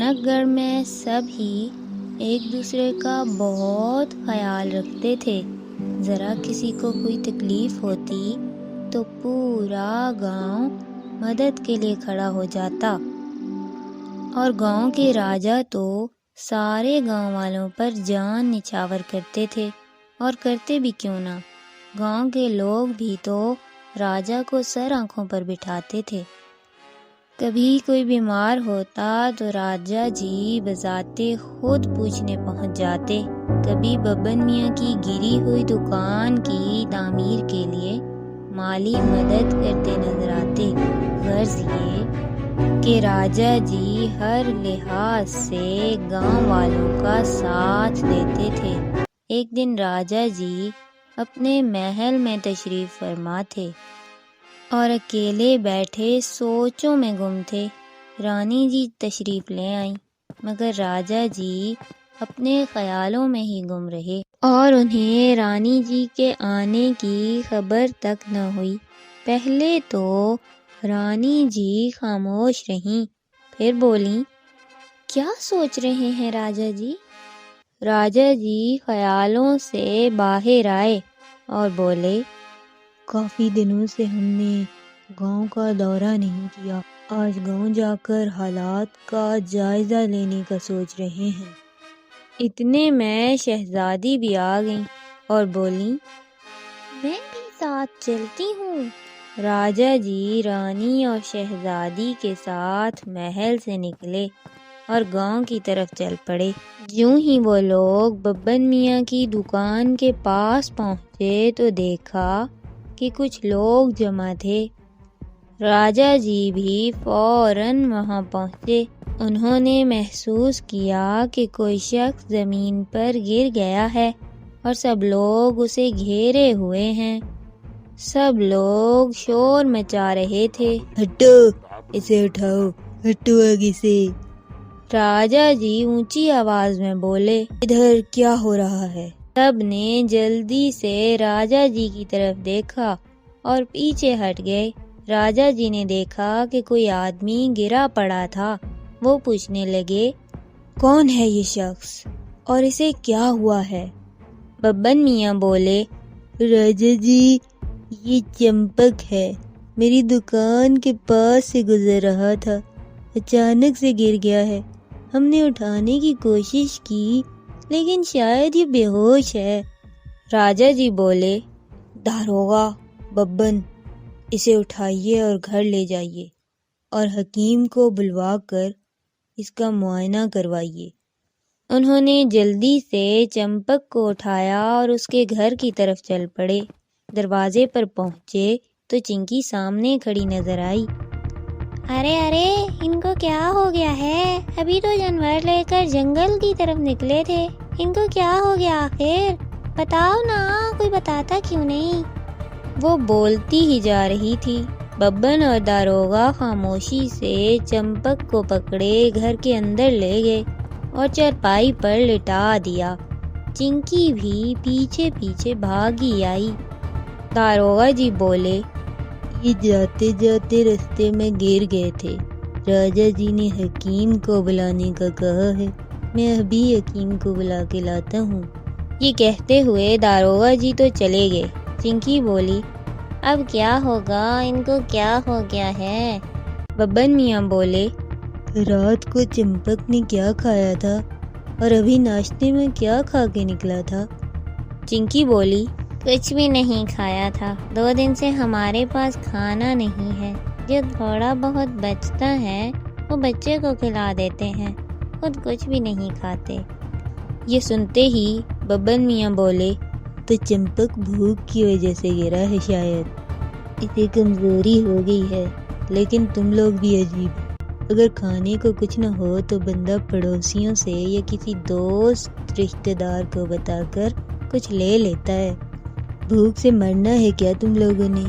رونق گڑھ میں سب ہی ایک دوسرے کا بہت خیال رکھتے تھے۔ ذرا کسی کو کوئی تکلیف ہوتی تو پورا گاؤں مدد کے لیے کھڑا ہو جاتا، اور گاؤں کے راجا تو سارے گاؤں والوں پر جان نچھاور کرتے تھے، اور کرتے بھی کیوں نہ، گاؤں کے لوگ بھی تو راجا کو سر آنکھوں پر بٹھاتے تھے۔ کبھی کوئی بیمار ہوتا تو راجا جی بذات خود پوچھنے پہنچ جاتے۔ کبھی ببن میاں کی گری ہوئی دکان کی تعمیر کے لیے مالی مدد کرتے نظر آتے۔ غرض یہ کہ راجا جی ہر لحاظ سے گاؤں والوں کا ساتھ دیتے تھے۔ ایک دن راجا جی اپنے محل میں تشریف فرما تھے اور اکیلے بیٹھے سوچوں میں گم تھے۔ رانی جی تشریف لے آئیں، مگر راجا جی اپنے خیالوں میں ہی گم رہے، اور انہیں رانی جی کے آنے کی خبر تک نہ ہوئی۔ پہلے تو رانی جی خاموش رہیں، پھر بولیں، کیا سوچ رہے ہیں راجا جی؟ راجا جی خیالوں سے باہر آئے اور بولے، کافی دنوں سے ہم نے گاؤں کا دورہ نہیں کیا، آج گاؤں جا کر حالات کا جائزہ لینے کا سوچ رہے ہیں۔ اتنے میں شہزادی بھی آ گئیں اور بولیں، میں بھی ساتھ چلتی ہوں۔ راجا جی رانی اور شہزادی کے ساتھ محل سے نکلے اور گاؤں کی طرف چل پڑے۔ یوں ہی وہ لوگ ببن میاں کی دکان کے پاس پہنچے تو دیکھا کہ کچھ لوگ جمع تھے۔ راجا جی بھی فوراً وہاں پہنچے۔ انہوں نے محسوس کیا کہ کوئی شخص زمین پر گر گیا ہے اور سب لوگ اسے گھیرے ہوئے ہیں۔ سب لوگ شور مچا رہے تھے، ہٹو، اسے اٹھاؤ، ہٹو آگے سے۔ راجا جی اونچی آواز میں بولے، ادھر کیا ہو رہا ہے؟ سب نے جلدی سے راجا جی کی طرف دیکھا اور پیچھے ہٹ گئے۔ راجا جی نے دیکھا کہ کوئی آدمی گرا پڑا تھا۔ وہ پوچھنے لگے، کون ہے یہ شخص اور اسے کیا ہوا ہے؟ ببن میاں بولے، راجا جی یہ چمپک ہے، میری دکان کے پاس سے گزر رہا تھا، اچانک سے گر گیا ہے۔ ہم نے اٹھانے کی کوشش کی لیکن شاید یہ بے ہوش ہے۔ راجا جی بولے، داروغہ ببن، اسے اٹھائیے اور گھر لے جائیے اور حکیم کو بلوا کر اس کا معائنہ کروائیے۔ انہوں نے جلدی سے چمپک کو اٹھایا اور اس کے گھر کی طرف چل پڑے۔ دروازے پر پہنچے تو چنکی سامنے کھڑی نظر آئی۔ ارے ارے، ان کو کیا ہو گیا ہے؟ ابھی تو جانور لے کر جنگل کی طرف نکلے تھے، ان کو کیا ہو گیا آخر؟ بتاؤ نا، کوئی بتاتا کیوں نہیں؟ وہ بولتی ہی جا رہی تھی۔ ببن اور داروغہ خاموشی سے چمپک کو پکڑے گھر کے اندر لے گئے اور چارپائی پر لٹا دیا۔ چنکی بھی پیچھے پیچھے بھاگی آئی۔ داروغہ جی بولے، یہ جاتے جاتے رستے میں گر گئے تھے، راجا جی نے حکیم کو بلانے کا کہا ہے، میں ابھی حکیم کو بلا کے لاتا ہوں۔ یہ کہتے ہوئے داروغہ جی تو چلے گئے۔ چنکی بولی، اب کیا ہوگا؟ ان کو کیا ہو گیا ہے؟ ببن میاں بولے، رات کو چمپک نے کیا کھایا تھا اور ابھی ناشتے میں کیا کھا کے نکلا تھا؟ چنکی بولی، کچھ بھی نہیں کھایا تھا، 2 دن سے ہمارے پاس کھانا نہیں ہے، جو تھوڑا بہت بچتا ہے وہ بچے کو کھلا دیتے ہیں، خود کچھ بھی نہیں کھاتے۔ یہ سنتے ہی ببن میاں بولے، تو چمپک بھوک کی وجہ سے گرا ہے، شاید اسے کمزوری ہو گئی ہے، لیکن تم لوگ بھی عجیب، اگر کھانے کو کچھ نہ ہو تو بندہ پڑوسیوں سے یا کسی دوست رشتہ دار کو بتا کر کچھ لے لیتا ہے، بھوک سے مرنا ہے کیا تم لوگوں نے؟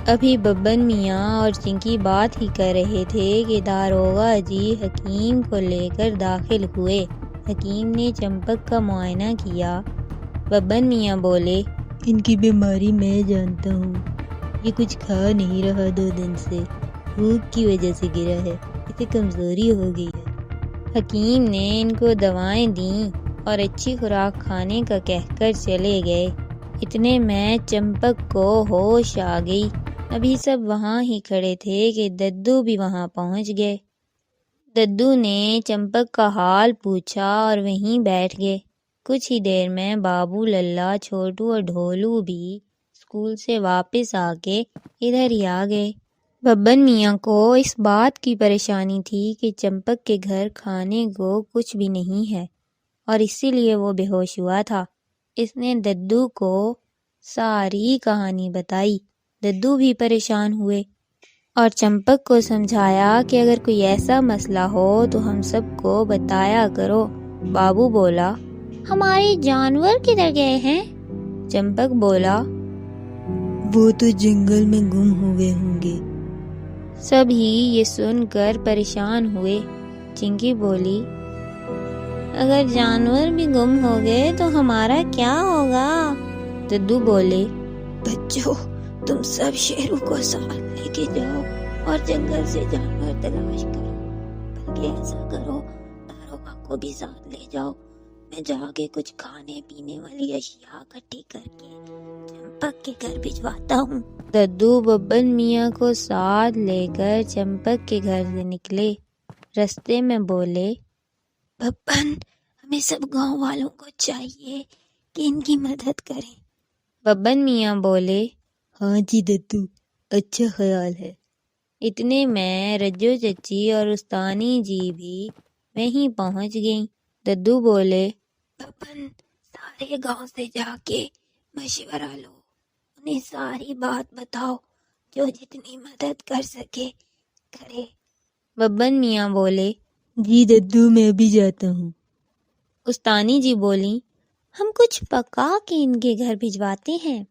ابھی ببن میاں اور چنکی بات ہی کر رہے تھے کہ داروغہ جی حکیم کو لے کر داخل ہوئے۔ حکیم نے چمپک کا معائنہ کیا۔ ببن میاں بولے، ان کی بیماری میں جانتا ہوں، یہ کچھ کھا نہیں رہا 2 دن سے، بھوک کی وجہ سے گرا ہے، اسے کمزوری ہو گئی ہے۔ حکیم نے ان کو دوائیں دیں اور اچھی خوراک کھانے کا کہہ کر چلے گئے۔ اتنے میں چمپک کو ہوش آ گئی۔ ابھی سب وہاں ہی کھڑے تھے کہ ددو بھی وہاں پہنچ گئے۔ ددو نے چمپک کا حال پوچھا اور وہیں بیٹھ گئے۔ کچھ ہی دیر میں بابو، للہ، چھوٹو اور ڈھولو بھی اسکول سے واپس آ کے ادھر ہی آ گئے۔ ببن میاں کو اس بات کی پریشانی تھی کہ چمپک کے گھر کھانے کو کچھ بھی نہیں ہے اور اسی لیے وہ بے ہوش ہوا تھا۔ اس نے ددو کو ساری کہانی بتائی۔ ددو بھی پریشان ہوئے اور چمپک کو سمجھایا کہ اگر کوئی ایسا مسئلہ ہو تو ہم سب کو بتایا کرو۔ بابو بولا، ہمارے جانور کدھر گئے ہیں؟ چمپک بولا، وہ تو جنگل میں گم ہو گئے ہوں گے۔ سب ہی یہ سن کر پریشان ہوئے۔ چنکی بولی، اگر جانور بھی گم ہو گئے تو ہمارا کیا ہوگا؟ ددو بولے، بچوں تم سب شیرو کو ساتھ لے کے جاؤ اور جنگل سے جانور تلاش کرو، بلکہ ایسا کرو داروغہ کو بھی ساتھ لے جاؤ۔ میں جا کے کچھ کھانے پینے والی اشیاء اکٹھی کر کے چمپک کے گھر بھجواتا ہوں۔ ددو ببن میاں کو ساتھ لے کر چمپک کے گھر سے نکلے۔ رستے میں بولے، ببن ہمیں سب گاؤں والوں کو چاہیے کہ ان کی مدد کریں۔ ببن میاں بولے، ہاں جی ددو، اچھا خیال ہے۔ اتنے میں رجو چچی اور استانی جی بھی وہیں پہنچ گئیں۔ ددو بولے، ببن سارے گاؤں سے جا کے مشورہ لو، انہیں ساری بات بتاؤ، جو جتنی مدد کر سکے کرے۔ ببن میاں بولے، جی ددو میں بھی جاتا ہوں۔ استانی جی بولی، ہم کچھ پکا کے ان کے گھر بھجواتے ہیں۔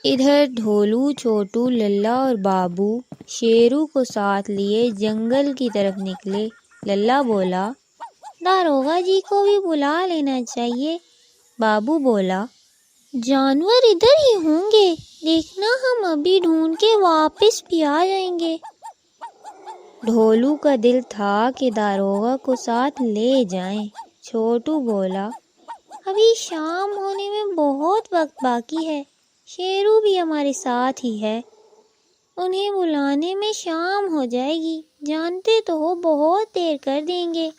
ادھر ڈھولو، چھوٹو، للہ اور بابو شیرو کو ساتھ لیے جنگل کی طرف نکلے۔ للہ بولا، داروغہ جی کو بھی بلا لینا چاہیے۔ بابو بولا، جانور ادھر ہی ہوں گے، دیکھنا ہم ابھی ڈھونڈ کے واپس بھی آ جائیں گے۔ ڈھولو کا دل تھا کہ داروغہ کو ساتھ لے جائیں۔ چھوٹو بولا، ابھی شام ہونے میں بہت وقت باقی ہے، شیرو بھی ہمارے ساتھ ہی ہے، انہیں بلانے میں شام ہو جائے گی، جانتے تو ہو بہت دیر کر دیں گے۔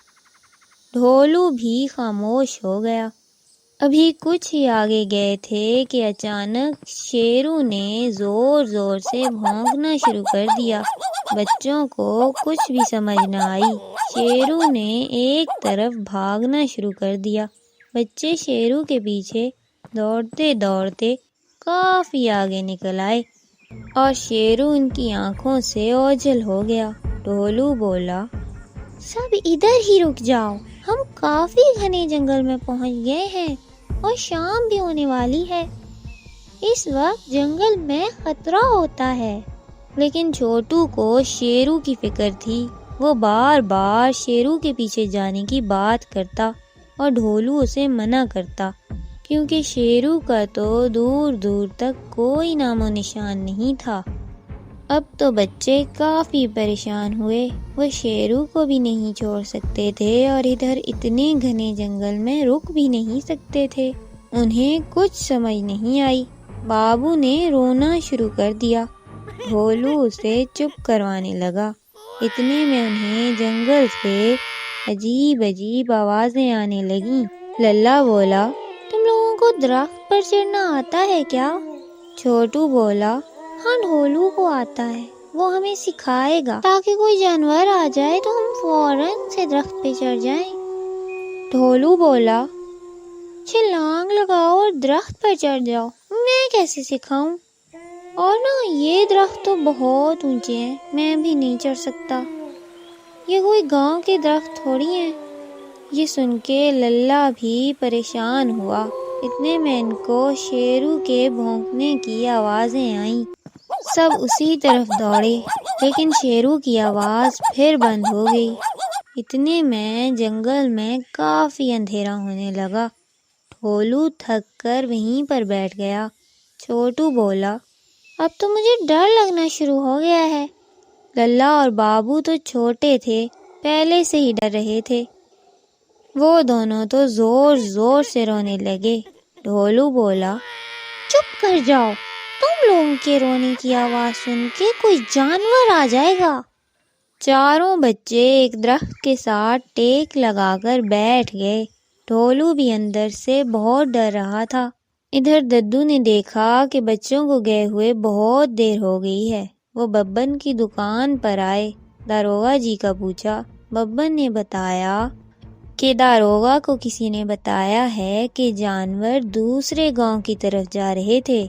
ڈھولو بھی خاموش ہو گیا۔ ابھی کچھ ہی آگے گئے تھے کہ اچانک شیرو نے زور زور سے بھونکنا شروع کر دیا۔ بچوں کو کچھ بھی سمجھ نہ آئی۔ شیرو نے ایک طرف بھاگنا شروع کر دیا۔ بچے شیرو کے پیچھے دوڑتے دوڑتے کافی آگے نکل آئے اور شیرو ان کی آنکھوں سے اوجھل ہو گیا۔ ڈھولو بولا، سب ادھر ہی رک جاؤ، ہم کافی گھنے جنگل میں پہنچ گئے ہیں اور شام بھی ہونے والی ہے، اس وقت جنگل میں خطرہ ہوتا ہے۔ لیکن چھوٹو کو شیرو کی فکر تھی۔ وہ بار بار شیرو کے پیچھے جانے کی بات کرتا اور ڈھولو اسے منع کرتا، کیونکہ شیرو کا تو دور دور تک کوئی نام و نشان نہیں تھا۔ اب تو بچے کافی پریشان ہوئے، وہ شیرو کو بھی نہیں چھوڑ سکتے تھے اور ادھر اتنے گھنے جنگل میں رک بھی نہیں سکتے تھے۔ انہیں کچھ سمجھ نہیں آئی۔ بابو نے رونا شروع کر دیا۔ ڈھولو اسے چپ کروانے لگا۔ اتنے میں انہیں جنگل سے عجیب عجیب آوازیں آنے لگیں۔ للہ بولا، تم لوگوں کو درخت پر چڑھنا آتا ہے کیا؟ چھوٹو بولا، ہاں ڈھولو کو آتا ہے، وہ ہمیں سکھائے گا تاکہ کوئی جانور آ جائے تو ہم فوراً سے درخت پہ چڑھ جائیں۔ ڈھولو بولا، چھلانگ لگاؤ اور درخت پر چڑھ جاؤ، میں کیسے سکھاؤں؟ اور نہ یہ درخت تو بہت اونچے ہیں، میں بھی نہیں چڑھ سکتا، یہ کوئی گاؤں کے درخت تھوڑی ہیں۔ یہ سن کے للہ بھی پریشان ہوا۔ اتنے میں ان کو شیرو کے بھونکنے کی آوازیں آئیں۔ سب اسی طرف دوڑے، لیکن شیرو کی آواز پھر بند ہو گئی۔ اتنے میں جنگل میں کافی اندھیرا ہونے لگا۔ ڈھولو تھک کر وہیں پر بیٹھ گیا۔ چھوٹو بولا، اب تو مجھے ڈر لگنا شروع ہو گیا ہے۔ للہ اور بابو تو چھوٹے تھے، پہلے سے ہی ڈر رہے تھے۔ وہ دونوں تو زور زور سے رونے لگے۔ ڈھولو بولا، چپ کر جاؤ، تم لوگوں کے رونے کی آواز سن کے کوئی جانور آ جائے گا۔ چاروں بچے ایک درخت کے ساتھ ٹیک لگا کر بیٹھ گئے۔ ڈھولو بھی اندر سے بہت ڈر رہا تھا۔ ادھر ددو نے دیکھا کہ بچوں کو گئے ہوئے بہت دیر ہو گئی ہے۔ وہ ببن کی دکان پر آئے، داروغہ جی کا پوچھا۔ ببن نے بتایا کہ داروغہ کو کسی نے بتایا ہے کہ جانور دوسرے گاؤں کی طرف جا رہے تھے۔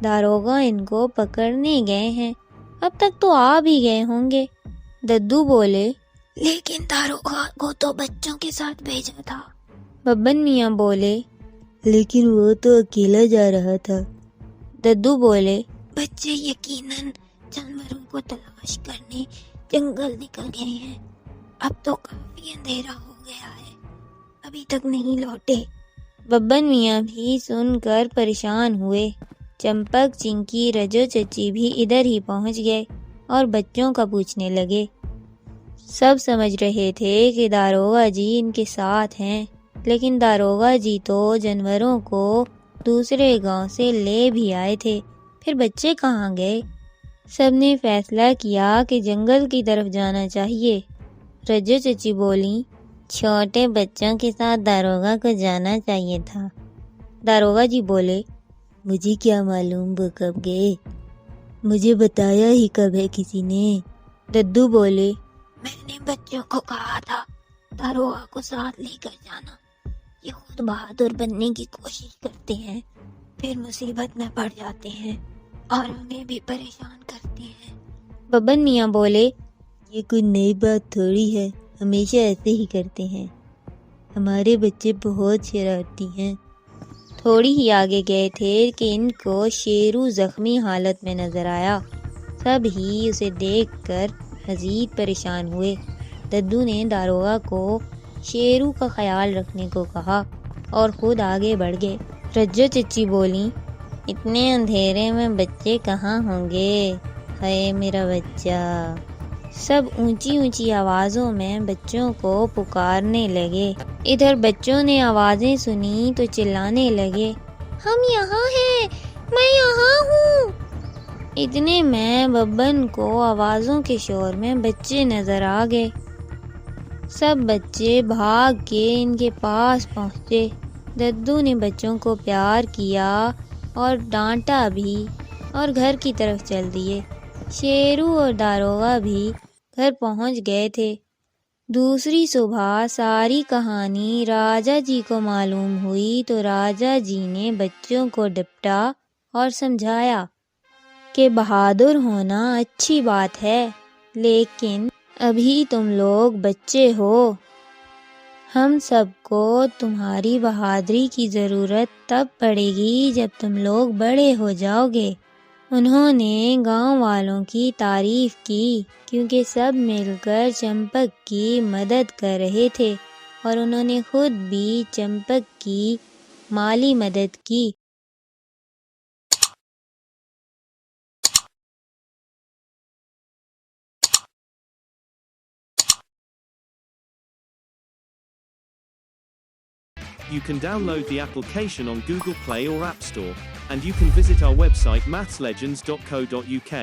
داروغہ ان کو پکڑنے گئے ہیں، اب تک تو آ بھی گئے ہوں گے۔ ددو بولے، لیکن داروغہ کو تو بچوں کے ساتھ بھیجا تھا۔ ببن میاں بولے، لیکن وہ تو اکیلا جا رہا تھا۔ ددو بولے، بچے یقیناً جانوروں کو تلاش کرنے جنگل نکل گئے ہیں، اب تو کافی اندھیرا ہو گیا ہے، ابھی تک نہیں لوٹے۔ ببن میاں بھی سن کر پریشان ہوئے۔ چمپک، چنکی، رجو چچی بھی ادھر ہی پہنچ گئے اور بچوں کا پوچھنے لگے۔ سب سمجھ رہے تھے کہ داروغہ جی ان کے ساتھ ہیں، لیکن داروغہ جی تو جانوروں کو دوسرے گاؤں سے لے بھی آئے تھے، پھر بچے کہاں گئے؟ سب نے فیصلہ کیا کہ جنگل کی طرف جانا چاہیے۔ رجو چچی بولیں، چھوٹے بچوں کے ساتھ داروغہ کو جانا چاہیے تھا۔ داروغہ جی بولے، مجھے کیا معلوم وہ کب گئے، مجھے بتایا ہی کب ہے کسی نے؟ ددو بولے، میں نے بچوں کو کہا تھا داروغہ کو ساتھ لے کر جانا، یہ خود بہادر بننے کی کوشش کرتے ہیں، پھر مصیبت میں پڑ جاتے ہیں اور ہمیں بھی پریشان کرتے ہیں۔ ببن میاں بولے، یہ کوئی نئی بات تھوڑی ہے، ہمیشہ ایسے ہی کرتے ہیں، ہمارے بچے بہت شرارتی ہیں۔ تھوڑی ہی آگے گئے تھے کہ ان کو شیرو زخمی حالت میں نظر آیا۔ سب ہی اسے دیکھ کر مزید پریشان ہوئے۔ ددو نے داروغہ کو شیرو کا خیال رکھنے کو کہا اور خود آگے بڑھ گئے۔ رجو چچی بولیں، اتنے اندھیرے میں بچے کہاں ہوں گے، ہائے میرا بچہ۔ سب اونچی اونچی آوازوں میں بچوں کو پکارنے لگے۔ ادھر بچوں نے آوازیں سنی تو چلانے لگے، ہم یہاں ہیں، میں یہاں ہوں۔ اتنے میں ببن کو آوازوں کے شور میں بچے نظر آ گئے۔ سب بچے بھاگ کے ان کے پاس پہنچے۔ ددو نے بچوں کو پیار کیا اور ڈانٹا بھی اور گھر کی طرف چل دیے۔ شیرو اور داروغہ بھی گھر پہنچ گئے تھے۔ دوسری صبح ساری کہانی راجا جی کو معلوم ہوئی تو راجا جی نے بچوں کو ڈپٹا اور سمجھایا کہ بہادر ہونا اچھی بات ہے، لیکن ابھی تم لوگ بچے ہو، ہم سب کو تمہاری بہادری کی ضرورت تب پڑے گی جب تم لوگ بڑے ہو جاؤ گے۔ انہوں نے گاؤں والوں کی تعریف کی کیونکہ سب مل کر چمپک کی مدد کر رہے تھے اور انہوں نے خود بھی چمپک کی مالی مدد کی۔ You can download the application on Google Play or App Store, and you can visit our website mathslegends.co.uk.